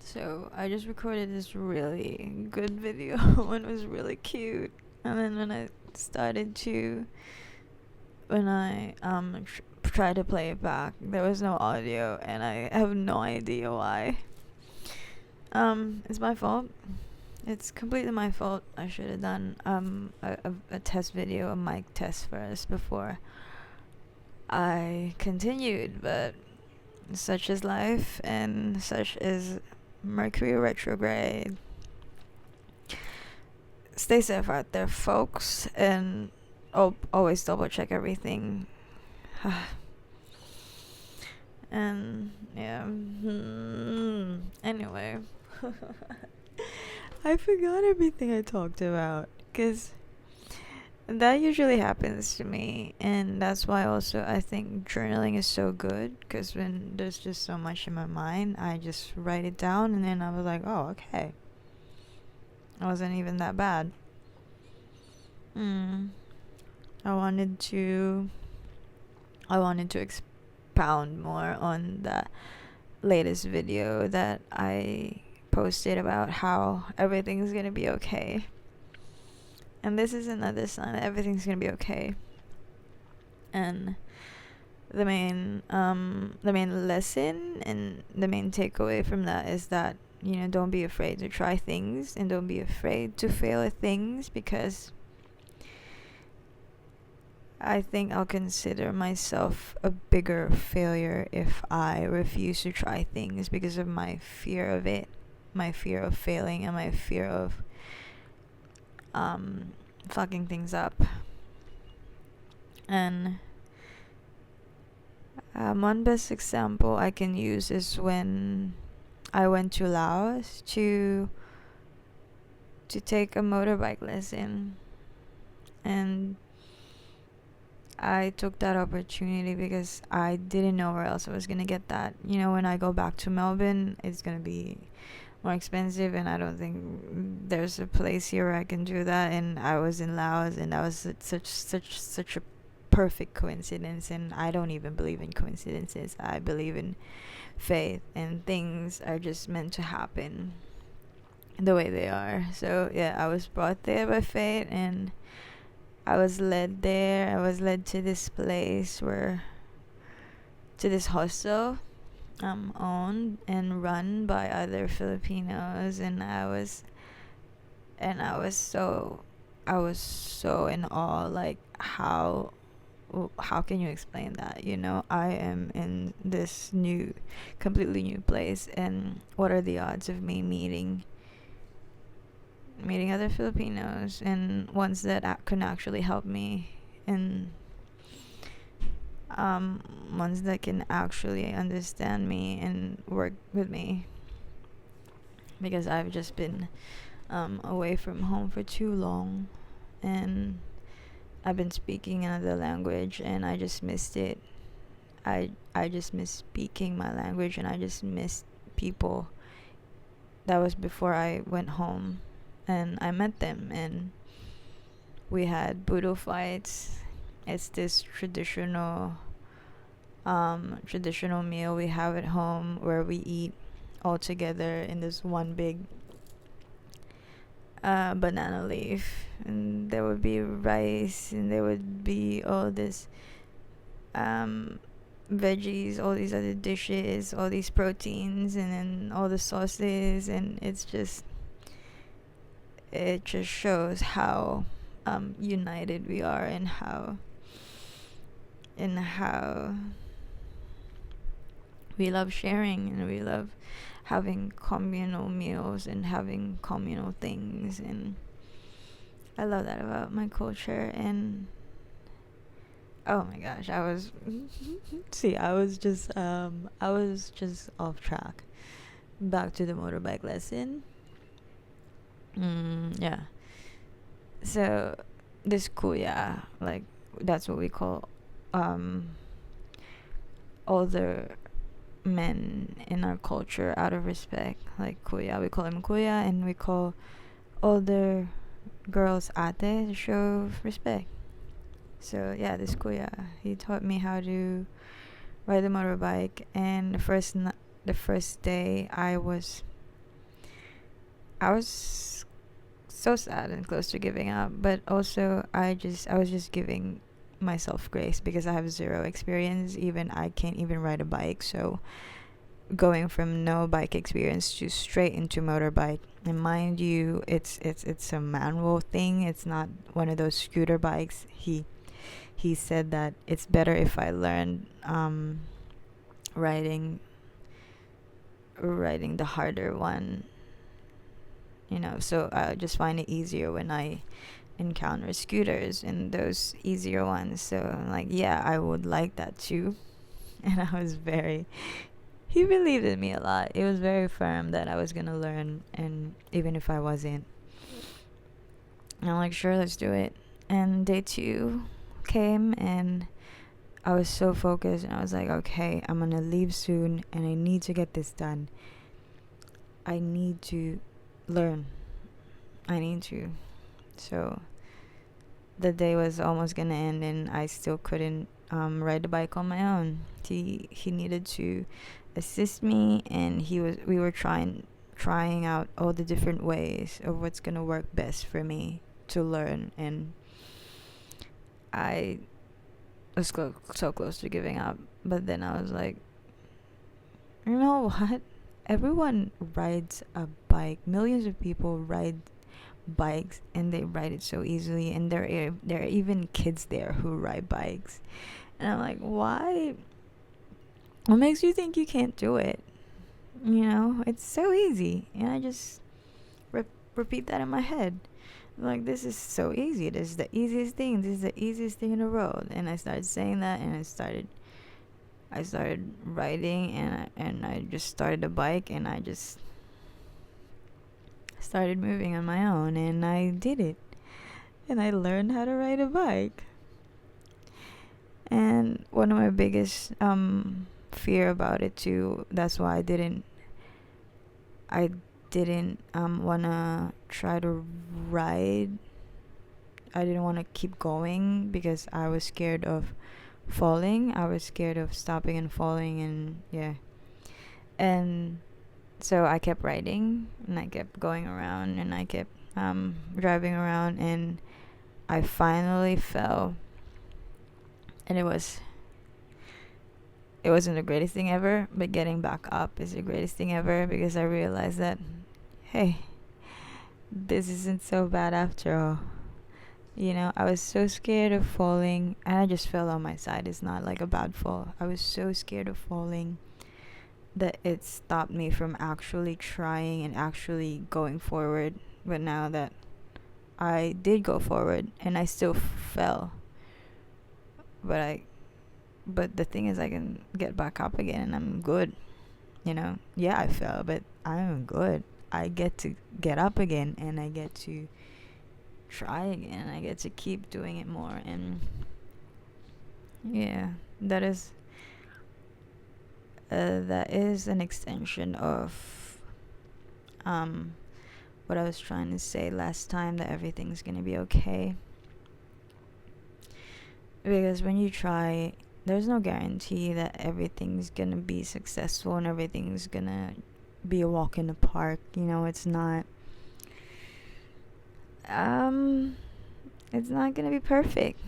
So I just recorded this really good video and it was really cute. And then when I tried to play it back, there was no audio, and I have no idea why. It's my fault. It's completely my fault. I should have done a test video, a mic test first before I continued, but such is life, and such is Mercury retrograde. Stay safe out there, folks, and always double check everything. And yeah. Anyway, I forgot everything I talked about because that usually happens to me, and that's why also I think journaling is so good, because when there's just so much in my mind, I just write it down, and then I was like, oh, okay, it wasn't even that bad. I wanted to expound more on the latest video that I posted about how everything's gonna be okay. And this is another sign that everything's gonna be okay. And the main lesson and the main takeaway from that is that, don't be afraid to try things, and don't be afraid to fail at things, because I think I'll consider myself a bigger failure if I refuse to try things because of my fear of it, my fear of failing, and my fear of fucking things up. And one best example I can use is when I went to Laos to take a motorbike lesson, and I took that opportunity because I didn't know where else I was gonna get that. When I go back to Melbourne, it's gonna be more expensive, and I don't think there's a place here where I can do that. And I was in Laos, and that was such a perfect coincidence. And I don't even believe in coincidences. I believe in faith, and things are just meant to happen the way they are. So yeah, I was brought there by fate, and I was led there. I was led to this place to this hostel, owned and run by other Filipinos, and I was so in awe. Like, how can you explain that? I am in this completely new place, and what are the odds of me meeting other Filipinos, and ones that can actually help me, and ones that can actually understand me and work with me, because I've just been away from home for too long, and I've been speaking another language, and I just missed it. I just miss speaking my language, and I just missed people. That was before I went home, and I met them, and we had Budo fights. It's this traditional meal we have at home, where we eat all together in this one big banana leaf, and there would be rice, and there would be all this veggies, all these other dishes, all these proteins, and then all the sauces, and it just shows how united we are, and how we love sharing, and we love having communal meals and having communal things. And I love that about my culture. And oh my gosh, I was just off track. Back to the motorbike lesson. Yeah. So this kuya, like, that's what we call older men in our culture, out of respect. Like, kuya, we call him kuya, and we call older girls ate to show respect. So yeah, this kuya, he taught me how to ride the motorbike, and the first day I was so sad and close to giving up, but also I was just giving myself grace because I have zero experience. Even I can't even ride a bike, so going from no bike experience to straight into motorbike, and mind you, it's a manual thing. It's not one of those scooter bikes. He said that it's better if I learn riding riding the harder one, so I just find it easier when I encounter scooters and those easier ones. So I'm like, yeah, I would like that too. And I was very he believed in me a lot. It was very firm that I was gonna learn, and even if I wasn't, and I'm like, sure, let's do it. And day 2 came, and I was so focused, and I was like, okay, I'm gonna leave soon, and I need to get this done. I need to learn. I need to. So the day was almost gonna end, and I still couldn't ride the bike on my own. He needed to assist me, and we were trying out all the different ways of what's gonna work best for me to learn, and I was so close to giving up. But then I was like, you know what? Everyone rides a bike. Millions of people ride bikes, and they ride it so easily, and there are even kids there who ride bikes. And I'm like, why? What makes you think you can't do it? It's so easy. And I just repeat that in my head. Like, this is so easy. This is the easiest thing. This is the easiest thing in the world. And I started saying that, and I started riding, and I just started a bike, and I just started moving on my own, and I did it. And I learned how to ride a bike. And one of my biggest fear about it too, that's why I didn't wanna try to ride. I didn't want to keep going because I was scared of falling. I was scared of stopping and falling, and yeah. And so I kept riding, and I kept going around, and I kept driving around, and I finally fell. And it wasn't the greatest thing ever, but getting back up is the greatest thing ever, because I realized that, hey, this isn't so bad after all. I was so scared of falling, and I just fell on my side. It's not like a bad fall. I was so scared of falling that it stopped me from actually trying and actually going forward. But now that I did go forward, and I still fell, but the thing is, I can get back up again, and I'm good. Yeah, I fell, but I'm good. I get to get up again, and I get to try again. I get to keep doing it more, and yeah, that is an extension of what I was trying to say last time, that everything's gonna be okay. Because when you try, there's no guarantee that everything's gonna be successful and everything's gonna be a walk in the park. It's not. It's not gonna be perfect.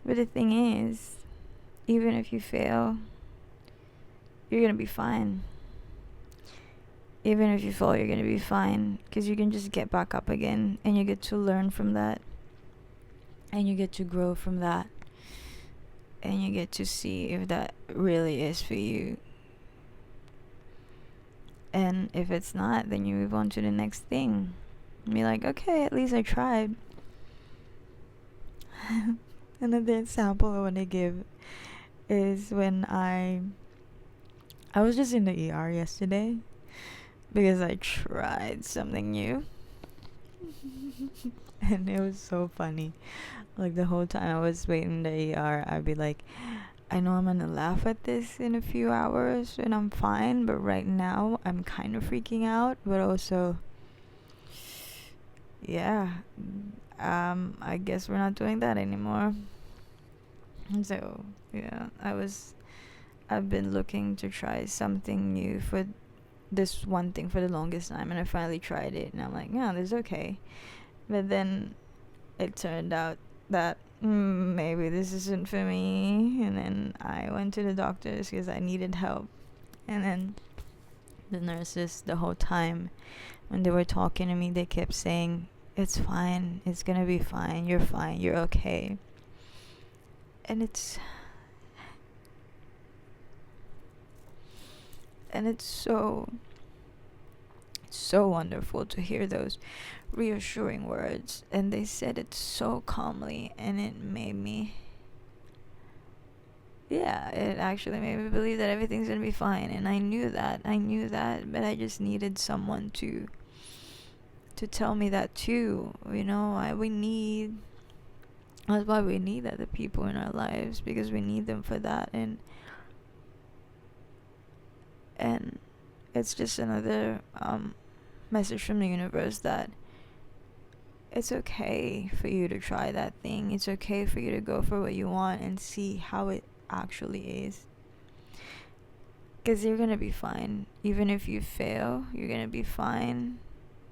But the thing is, even if you fail, you're gonna be fine. Even if you fall, you're gonna be fine, because you can just get back up again, and you get to learn from that, and you get to grow from that, and you get to see if that really is for you. And if it's not, then you move on to the next thing. Be like, okay, at least I tried. Another example I want to give is when I was just in the ER yesterday because I tried something new. And it was so funny. Like, the whole time I was waiting in the ER, I'd be like, I know I'm gonna laugh at this in a few hours and I'm fine, but right now I'm kind of freaking out. But also, yeah, I guess we're not doing that anymore. So yeah, I was I've been looking to try something new for this one thing for the longest time, and I finally tried it, and I'm like, yeah, this is okay. But then it turned out that maybe this isn't for me, and then I went to the doctors because I needed help, and then the nurses the whole time when they were talking to me, they kept saying, it's fine, it's gonna be fine, you're okay. And it's so wonderful to hear those reassuring words, and they said it so calmly, and it made me, yeah, it actually made me believe that everything's gonna be fine. And I knew that, but I just needed someone to tell me that too. That's why we need other people in our lives, because we need them for that. And it's just another message from the universe that it's okay for you to try that thing. It's okay for you to go for what you want and see how it actually is. Because you're gonna be fine. Even if you fail, you're gonna be fine.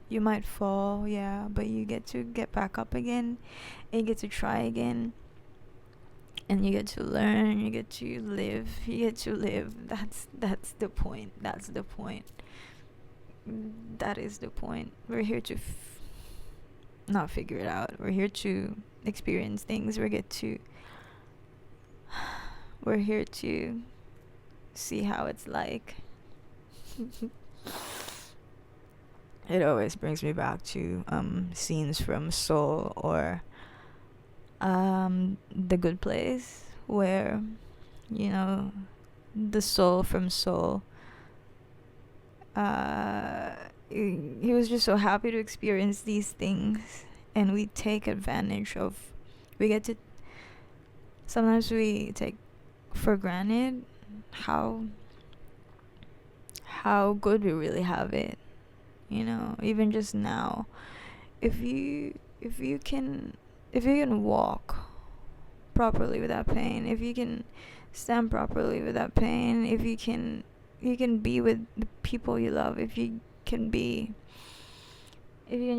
You might fall, yeah, but you get to get back up again, and you get to try again, and you get to learn, you get to live. That's the point. That is the point. We're here to not figure it out. We're here to experience things. We're here to see how it's like. It always brings me back to scenes from Soul or The Good Place, where the soul from Soul, he was just so happy to experience these things, and we take advantage of, sometimes we take for granted how good we really have it. Even just now, if you can walk properly without pain, if you can stand properly without pain, if you can be with the people you love, if you can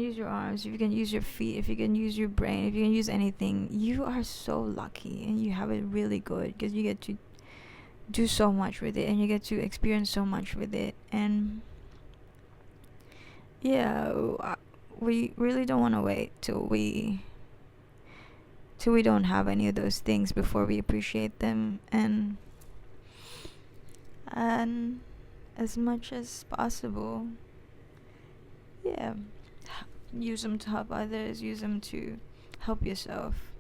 use your arms, if you can use your feet, if you can use your brain, if you can use anything, you are so lucky, and you have it really good, because you get to do so much with it, and you get to experience so much with it. And yeah, we really don't want to wait till we don't have any of those things before we appreciate them. And as much as possible, yeah, use them to help others, use them to help yourself.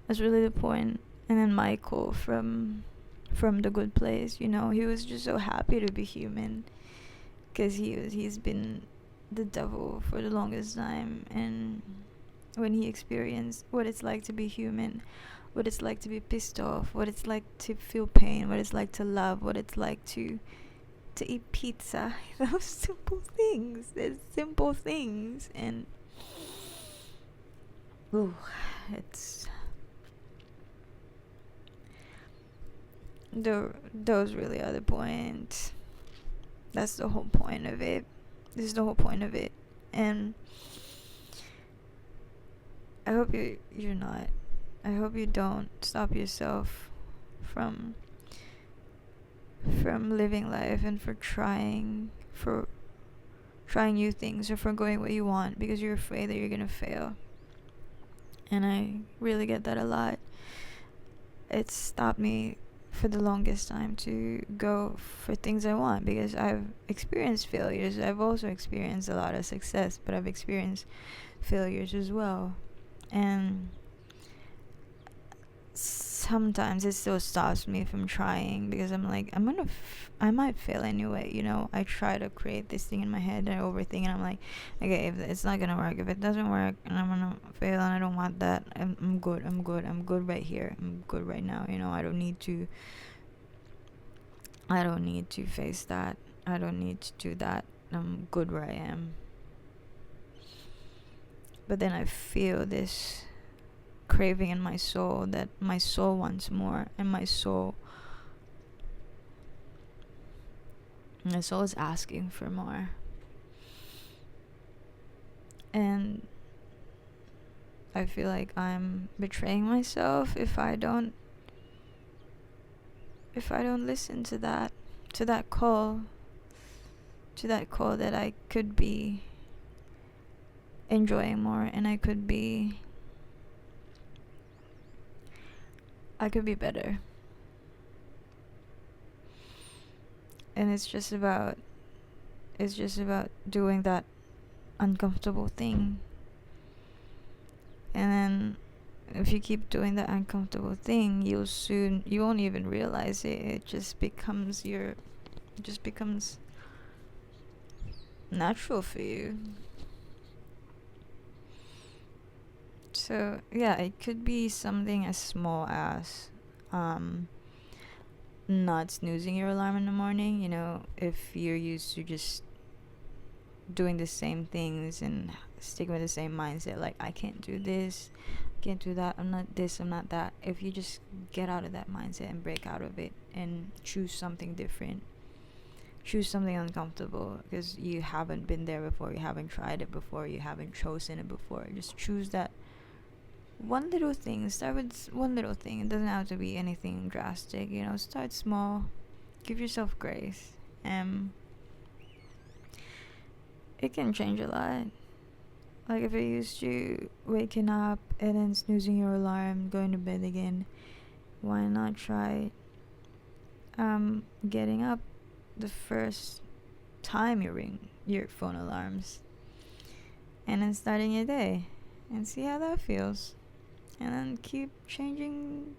That's really the point. And then Michael from The Good Place, he was just so happy to be human, because he's been the devil for the longest time. And when he experienced what it's like to be human, what it's like to be pissed off, what it's like to feel pain, what it's like to love, what it's like to eat pizza, those simple things. There's simple things, and those really are the point. That's the whole point of it. This is the whole point of it. And I hope you're not. I hope you don't stop yourself from living life, and for trying new things, or for going what you want, because you're afraid that you're gonna fail. And I really get that a lot. It stopped me for the longest time to go for things I want, because I've experienced failures. I've also experienced a lot of success, but I've experienced failures as well. And sometimes it still stops me from trying, because I'm like, I might fail anyway. I try to create this thing in my head, and I overthink, and I'm like, okay, if it's not gonna work, if it doesn't work, and I'm gonna fail, and I don't want that, I'm good right here, I'm good right now. I don't need to face that. I don't need to do that. I'm good where I am. But then I feel this craving in my soul, that my soul wants more, and my soul My soul is asking for more. And I feel like I'm betraying myself if I don't listen to that call, that I could be enjoying more, and I could be better. And it's just about doing that uncomfortable thing. And then if you keep doing that uncomfortable thing, you won't even realize it. It just becomes natural for you. So yeah, it could be something as small as not snoozing your alarm in the morning. If you're used to just doing the same things and sticking with the same mindset, like, I can't do this, can't do that, I'm not this, I'm not that. If you just get out of that mindset and break out of it and choose something different, choose something uncomfortable, because you haven't been there before, you haven't tried it before, you haven't chosen it before. Just choose that one little thing. Start with one little thing. It doesn't have to be anything drastic. Start small, give yourself grace, and it can change a lot. Like, if you're used to waking up and then snoozing your alarm, going to bed again, why not try getting up the first time you ring your phone alarms, and then starting your day, and see how that feels. And then keep changing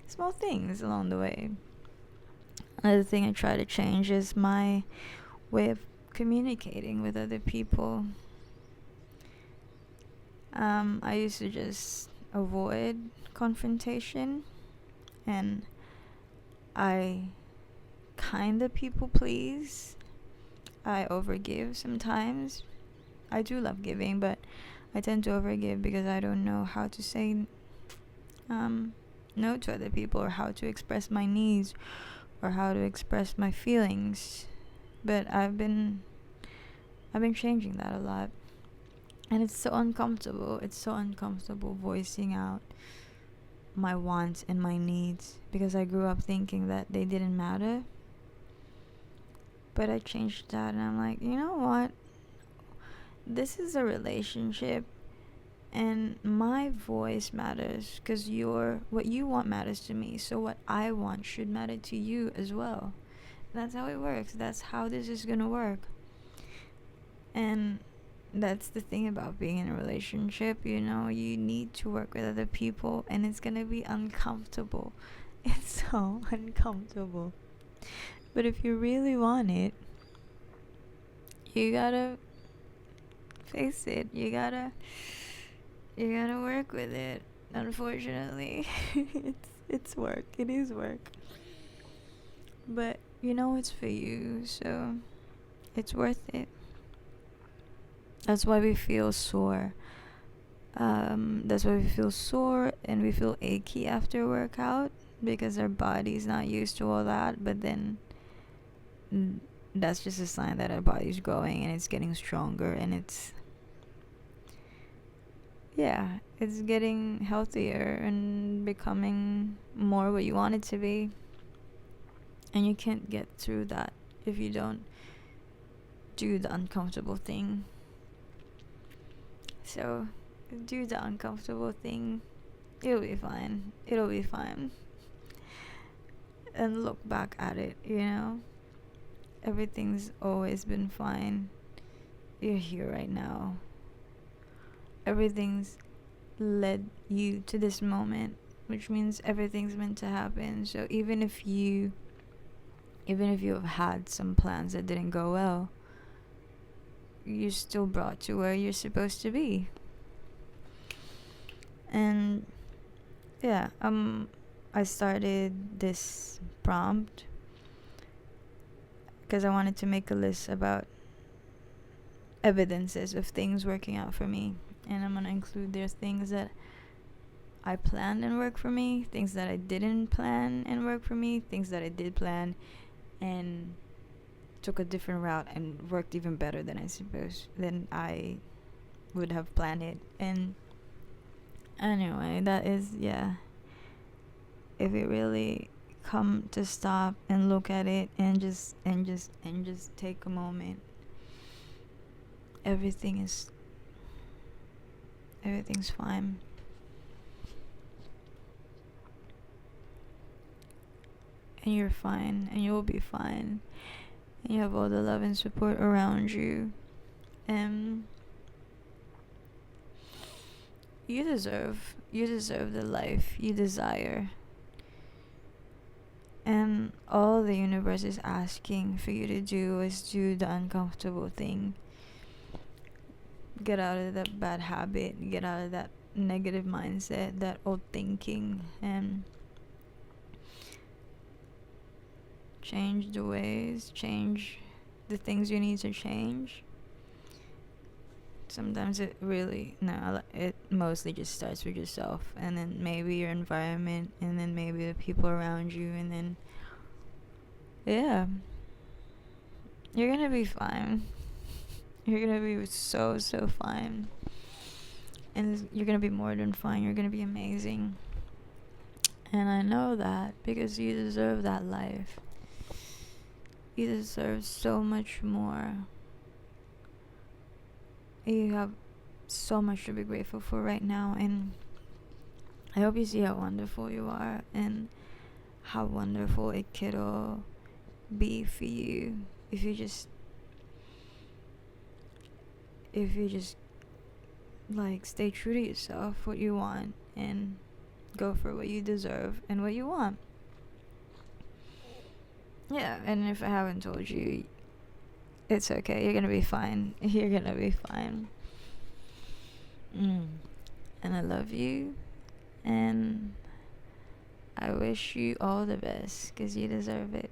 small things along the way. Another thing I try to change is my way of communicating with other people. I used to just avoid confrontation, and I kinda people please. I overgive sometimes. I do love giving, but I tend to overgive because I don't know how to say no to other people, or how to express my needs, or how to express my feelings. But I've been changing that a lot. And it's so uncomfortable. It's so uncomfortable voicing out my wants and my needs, because I grew up thinking that they didn't matter. But I changed that, and I'm like, you know what? This is a relationship, and my voice matters, because what you want matters to me. So what I want should matter to you as well. That's how it works. That's how this is gonna work. And that's the thing about being in a relationship. You need to work with other people, and it's gonna be uncomfortable. It's so uncomfortable. But if you really want it, you gotta face it. You gotta work with it. Unfortunately, it's work. It is work. But it's for you, so it's worth it. That's why we feel sore. That's why we feel sore and we feel achy after workout, because our body's not used to all that. But then that's just a sign that our body's growing and it's getting stronger, and it's getting healthier and becoming more what you want it to be. And you can't get through that if you don't do the uncomfortable thing. So do the uncomfortable thing. It'll be fine. And look back at it, everything's always been fine. You're here right now. Everything's led you to this moment, which means everything's meant to happen. So even if you have had some plans that didn't go well, you're still brought to where you're supposed to be. And I started this prompt because I wanted to make a list about evidences of things working out for me. And I'm going to include their things that I planned and work for me, things that I didn't plan and work for me, things that I did plan and took a different route and worked even better than I would have planned it. And anyway, that is, yeah, if we really come to stop and look at it and just take a moment, everything is everything's fine. And you're fine, and you'll be fine, and you have all the love and support around you, and you deserve the life you desire. And all the universe is asking for you to do is do the uncomfortable thing. Get out of that bad habit, get out of that negative mindset, that old thinking, and change the ways, change the things you need to change. Sometimes it mostly just starts with yourself, and then maybe your environment, and then maybe the people around you, and then, yeah, you're gonna be fine. You're gonna be so fine. And you're gonna be more than fine. You're gonna be amazing. And I know that because you deserve that life. You deserve so much more. You have so much to be grateful for right now, and I hope you see how wonderful you are and how wonderful it could all be for you if you just like stay true to yourself, what you want, and go for what you deserve and what you want. Yeah, and if I haven't told you, it's okay. You're gonna be fine. You're gonna be fine. And I love you, and I wish you all the best because you deserve it.